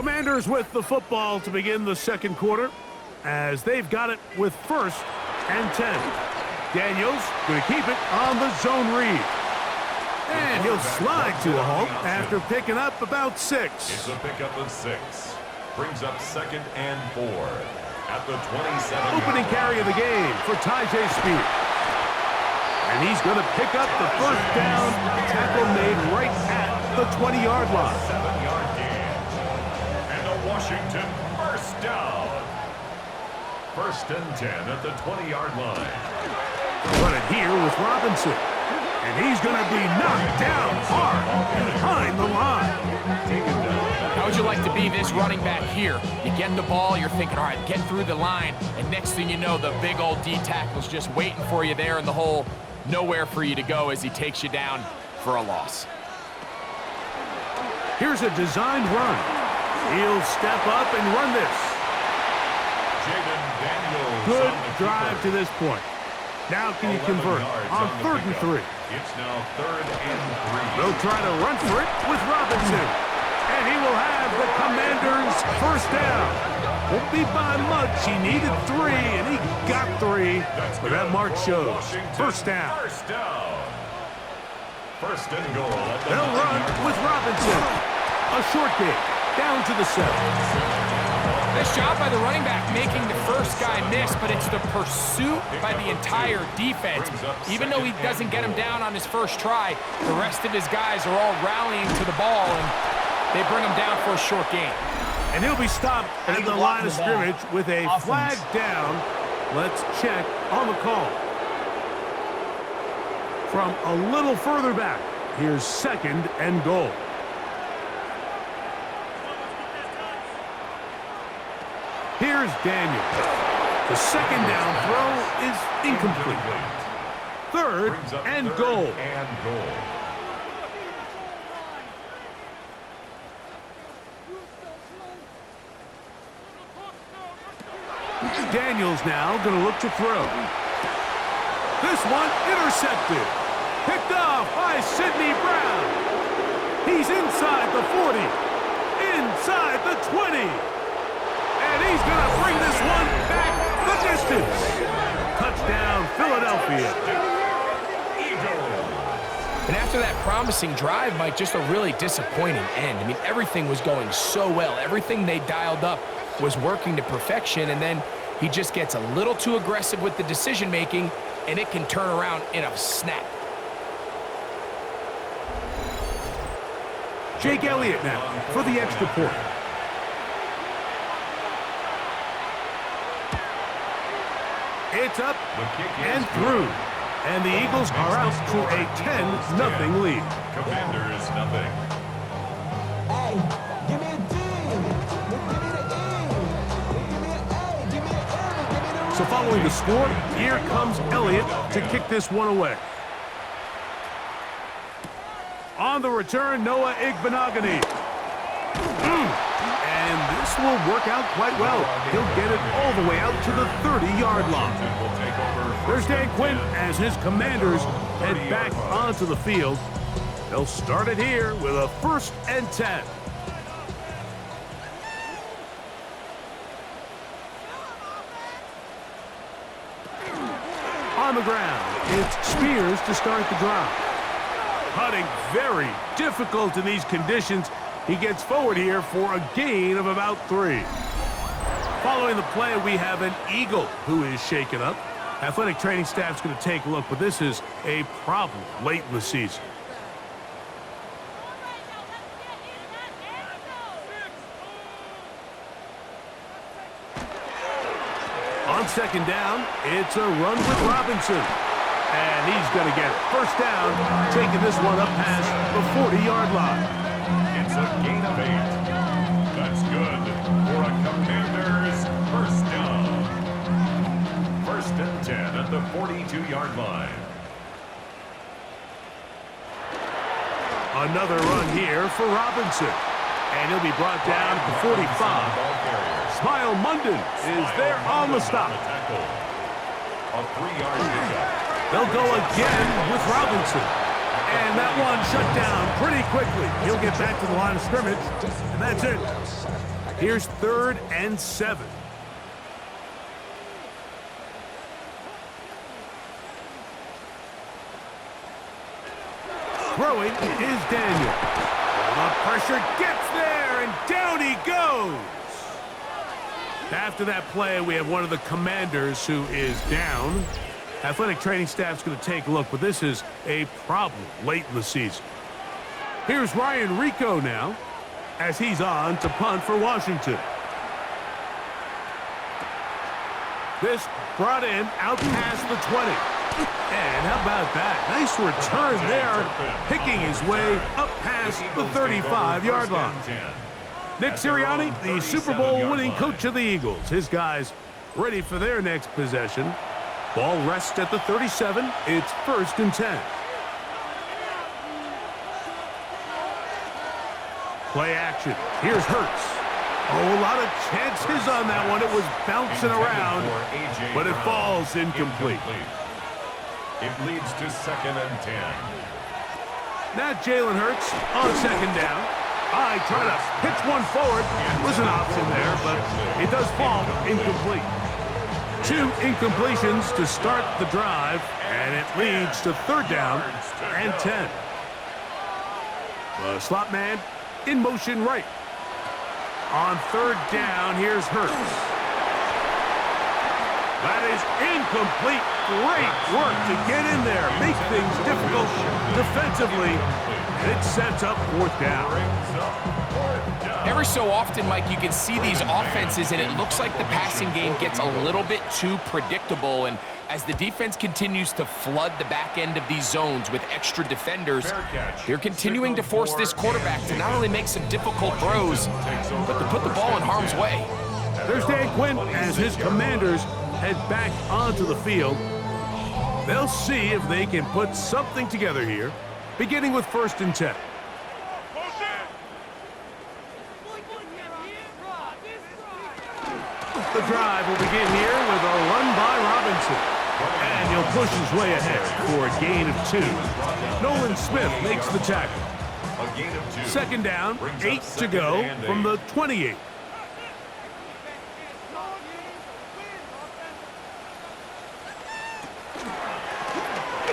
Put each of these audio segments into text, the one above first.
Commanders with the football to begin the second quarter as they've got it with 1st and 10. Daniels going to keep it on the zone read. And he'll slide to a halt after picking up about 6. It's a pickup of 6. Brings up 2nd and 4 at the 27. Opening carry of the game for Tyjae Spears. And he's going to pick up the first down. Tackle made right at the 20-yard line. 7-yard gain. And a Washington first down. 1st and 10 at the 20-yard line. Run it here with Robinson. And he's going to be knocked down hard behind the line. How would you like to be this running back here? You get the ball, you're thinking, all right, get through the line, and next thing you know, the big old D tackle's just waiting for you there in the hole. Nowhere for you to go as he takes you down for a loss. Here's a designed run. He'll step up and run this. Good drive to this point. Now can you convert on 3rd and 3? It's now 3rd and 3. They'll try to run for it with Robinson. And he will have the Commanders' first down. Won't be by much. He needed 3, and he got 3. But that mark shows. First down. 1st and goal. They'll run with Robinson. A short kick down to the 7. Nice job by the running back making the first guy miss, but it's the pursuit by the entire defense. Even though he doesn't get him down on his first try, the rest of his guys are all rallying to the ball, and they bring him down for a short gain. And he'll be stopped at the line of scrimmage with a flag down. Let's check on the call. From a little further back, here's 2nd and goal. Here's Daniel. The 2nd down throw is incomplete. 3rd and goal. Daniels now going to look to throw. This one intercepted. Picked off by Sidney Brown. He's inside the 40. Inside the 20. And he's going to bring this one back the distance. Touchdown, Philadelphia. And after that promising drive, Mike, just a really disappointing end. I mean, everything was going so well. Everything they dialed up was working to perfection, and then he just gets a little too aggressive with the decision-making, and it can turn around in a snap. Jake Elliott now for the extra point. It's up and through. And the Eagles are out to a 10-0 lead. Commanders nothing. Hey, give me a D. Give me the E. Give me an A. Give me an M. Give me the So following the score, here comes Elliott to kick this one away. On the return, Noah Igbenogany. And this will work out quite well. He'll get it all the way out to the 30-yard line. There's Dan Quinn as his Commanders head back onto the field. They'll start it here with a 1st and 10. On the ground, it's Spears to start the drive. Putting very difficult in these conditions. He gets forward here for a gain of about 3. Following the play, we have an Eagle who is shaken up. Athletic training staff's going to take a look, but this is a problem late in the season. On 2nd down, it's a run with Robinson. And he's going to get it. First down, taking this one up past the 40-yard line. It's a gain of 8. That's good for a Commanders first down. 1st and 10 at the 42-yard line. Another run here for Robinson. And he'll be brought down to 45. Smile Munden is there on the stop. A 3-yard pickup. They'll go again with Robinson. And that one shut down pretty quickly. He'll get back to the line of scrimmage, and that's it. Here's 3rd and 7. Throwing is Daniel. The pressure gets there, and down he goes. After that play, we have one of the Commanders who is down. Athletic training staff's going to take a look, but this is a problem late in the season. Here's Ryan Rico now, as he's on to punt for Washington. This brought in out past the 20. And how about that? Nice return there, picking his way up past the 35-yard line. Nick Sirianni, the Super Bowl winning coach of the Eagles. His guys ready for their next possession. Ball rests at the 37. It's 1st and 10. Play action. Here's Hurts. Oh, a lot of chances on that one. It was bouncing around, but it falls incomplete. It leads to 2nd and 10. Now Jalen Hurts on 2nd down. I try to pitch one forward. Was an option there, but it does fall incomplete. 2 incompletions to start the drive, and it leads to 3rd down and 10. The slot man in motion right. On 3rd down, here's Hurts. That is incomplete. Great work to get in there, make things difficult defensively, and it sets up 4th down. Every so often, Mike, you can see these offenses, and it looks like the passing game gets a little bit too predictable. And as the defense continues to flood the back end of these zones with extra defenders, they're continuing to force this quarterback to not only make some difficult throws, but to put the ball in harm's way. There's Dan Quinn as his Commanders head back onto the field. They'll see if they can put something together here, beginning with 1st and 10. The drive will begin here with a run by Robinson. And he'll push his way ahead for a gain of 2. Nolan Smith makes the tackle. 2nd down, 8 to go from the 28.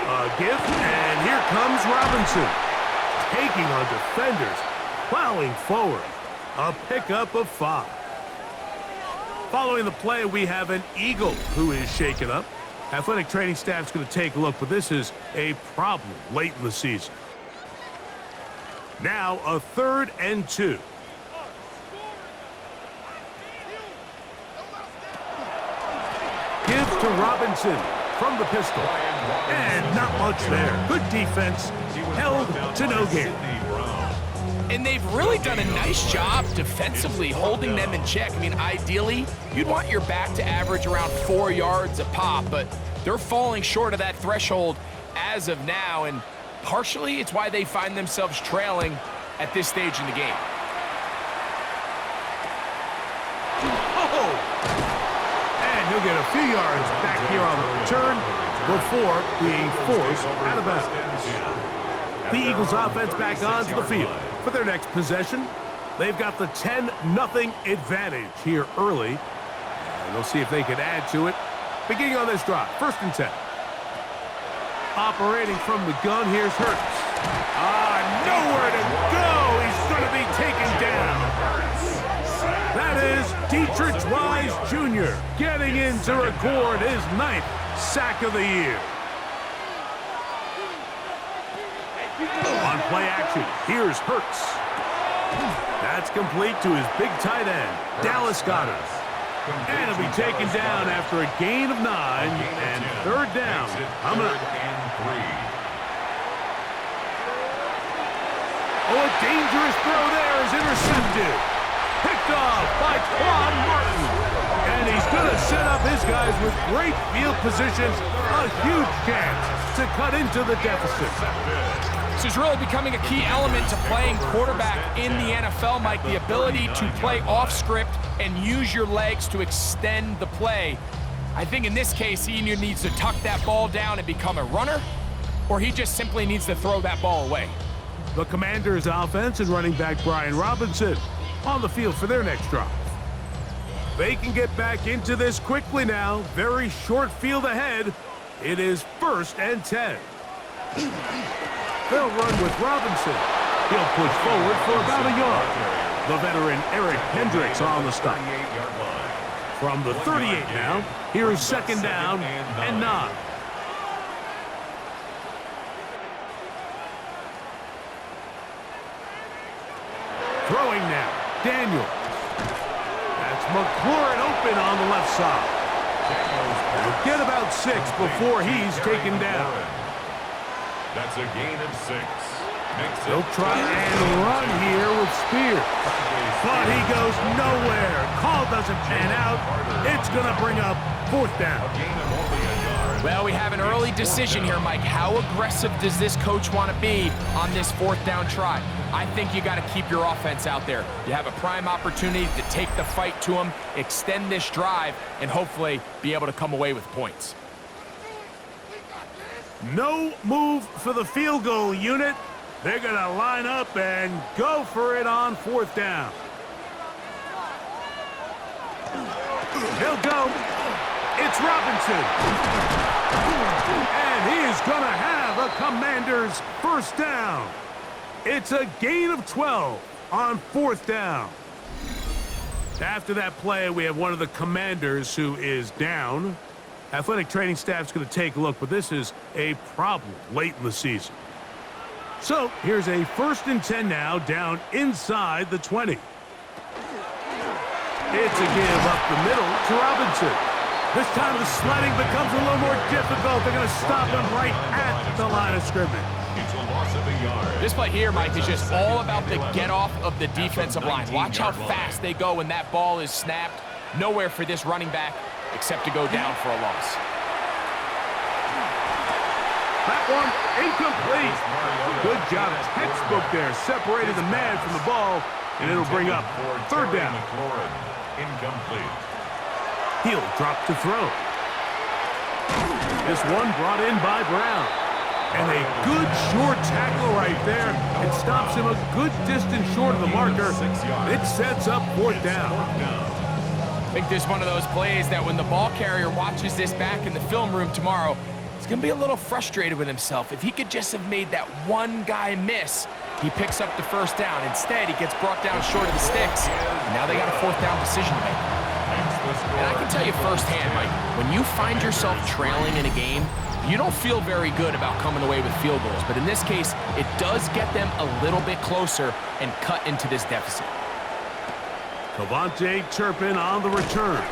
A give, and here comes Robinson. Taking on defenders, plowing forward. A pickup of 5. Following the play, we have an Eagle who is shaken up. Athletic training staff's going to take a look, but this is a problem late in the season. Now a 3rd and 2. Give to Robinson from the pistol. And not much there. Good defense. Held to no gain. And they've really done a nice job defensively holding them in check. I mean, ideally, you'd want your back to average around 4 yards a pop, but they're falling short of that threshold as of now, and partially it's why they find themselves trailing at this stage in the game. Oh! And he'll get a few yards back here on the return before being forced out of bounds. The Eagles offense back onto the field. For their next possession, they've got the 10-0 advantage here early. And they'll see if they can add to it. Beginning on this drive, 1st and 10. Operating from the gun, here's Hurts. Nowhere to go. He's going to be taken down. That is Dietrich Wise Jr. getting in to record his 9th sack of the year. On play action, here's Hurts. That's complete to his big tight end, Dallas Goedert. And he'll be taken down after a gain of 9 and 3rd down. Coming up. Oh, a dangerous throw there is intercepted. Picked off by Quan Martin. And he's going to set up his guys with great field positions. A huge chance to cut into the deficit. This is really becoming a key element to playing quarterback in the NFL, Mike, the ability to play off script and use your legs to extend the play. I think in this case, he either needs to tuck that ball down and become a runner, or he just simply needs to throw that ball away. The Commanders' offense and running back Brian Robinson on the field for their next drive. They can get back into this quickly now. Very short field ahead. It is 1st and 10. They'll run with Robinson. He'll push forward for about a yard. The veteran Eric Hendricks on the stop. From the 38 now, here is 2nd down and 9. Throwing now, Daniels. That's McLaurin open on the left side. He'll get about 6 before he's taken down. That's a gain of 6. They'll try and run here with Spears. But he goes nowhere. Call doesn't pan out. It's going to bring up 4th down. Well, we have an early decision here, Mike. How aggressive does this coach want to be on this 4th down try? I think you got to keep your offense out there. You have a prime opportunity to take the fight to him, extend this drive, and hopefully be able to come away with points. No move for the field goal unit. They're going to line up and go for it on 4th down. He'll go. It's Robinson. And he is going to have a Commander's 1st down. It's a gain of 12 on 4th down. After that play, we have one of the Commanders who is down. Athletic training staff's going to take a look, but this is a problem late in the season. So here's a 1st and 10 now, down inside the 20. It's a give up the middle to Robinson. This time the sledding becomes a little more difficult. They're going to stop him right at the line of scrimmage. It's a loss of a yard. This play here, Mike, is just all about the get-off of the defensive line. Watch how fast they go when that ball is snapped. Nowhere for this running back except to go down for a loss. That one incomplete. Good job. Textbook there. Separated the man from the ball, and it'll bring up 3rd down. Incomplete. He'll drop to throw. This one brought in by Brown. And a good short tackle right there. It stops him a good distance short of the marker. It sets up 4th down. I think this is one of those plays that when the ball carrier watches this back in the film room tomorrow, he's going to be a little frustrated with himself. If he could just have made that one guy miss, he picks up the 1st down. Instead, he gets brought down short of the sticks. And now they got a 4th down decision to make. And I can tell you firsthand, Mike, when you find yourself trailing in a game, you don't feel very good about coming away with field goals. But in this case, it does get them a little bit closer and cut into this deficit. Cavante Turpin on the return.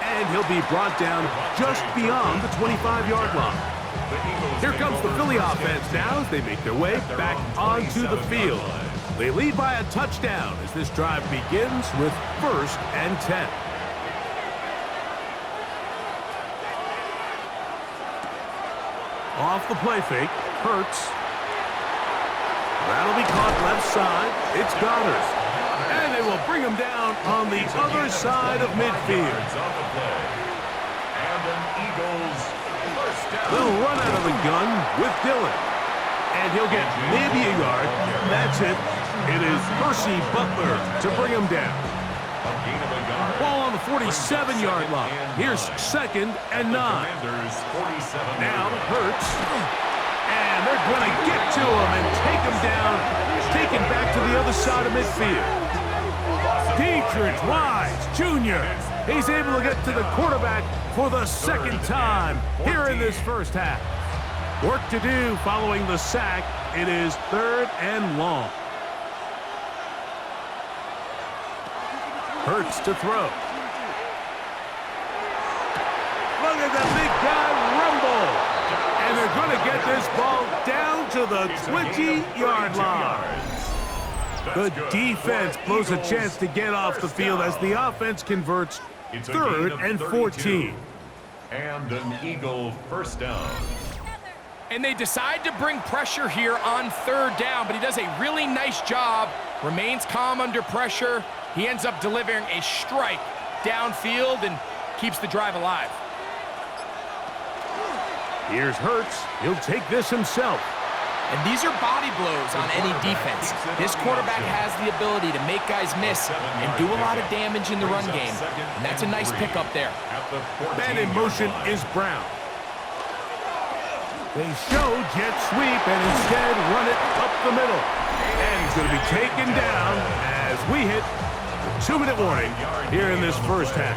And he'll be brought down just beyond the 25-yard line. Here comes the Philly offense now as they make their way back onto the field. They lead by a touchdown as this drive begins with 1st and 10. Off the play fake, Hurts. That'll be caught left side. It's Goddard. And they will bring him down on the other side of midfield. They'll run out of the gun with Dillon. And he'll get maybe a yard. That's it. It is Percy Butler to bring him down. Ball on the 47-yard line. Here's 2nd and 9. Now Hurts. And they're going to get to him and take him down. Taken back to the other side of midfield. Dietrich Wise Jr. He's able to get to the quarterback for the 2nd time here in this 1st half. Work to do following the sack. It is 3rd and long. Hurts to throw. Look at the big guy rumble. And they're going to get this ball down to the 20-yard line. The defense blows a chance to get off the field as the offense converts 3rd and 14. And an Eagle 1st down. And they decide to bring pressure here on 3rd down, but he does a really nice job. Remains calm under pressure. He ends up delivering a strike downfield and keeps the drive alive. Here's Hurts. He'll take this himself. And these are body blows on any defense. This quarterback has the ability to make guys miss and do a lot of damage in the run game. And that's a nice pickup there. Man in motion is Brown. They show jet sweep and instead run it up the middle. And he's going to be taken down as we hit the 2-minute warning here in this first half.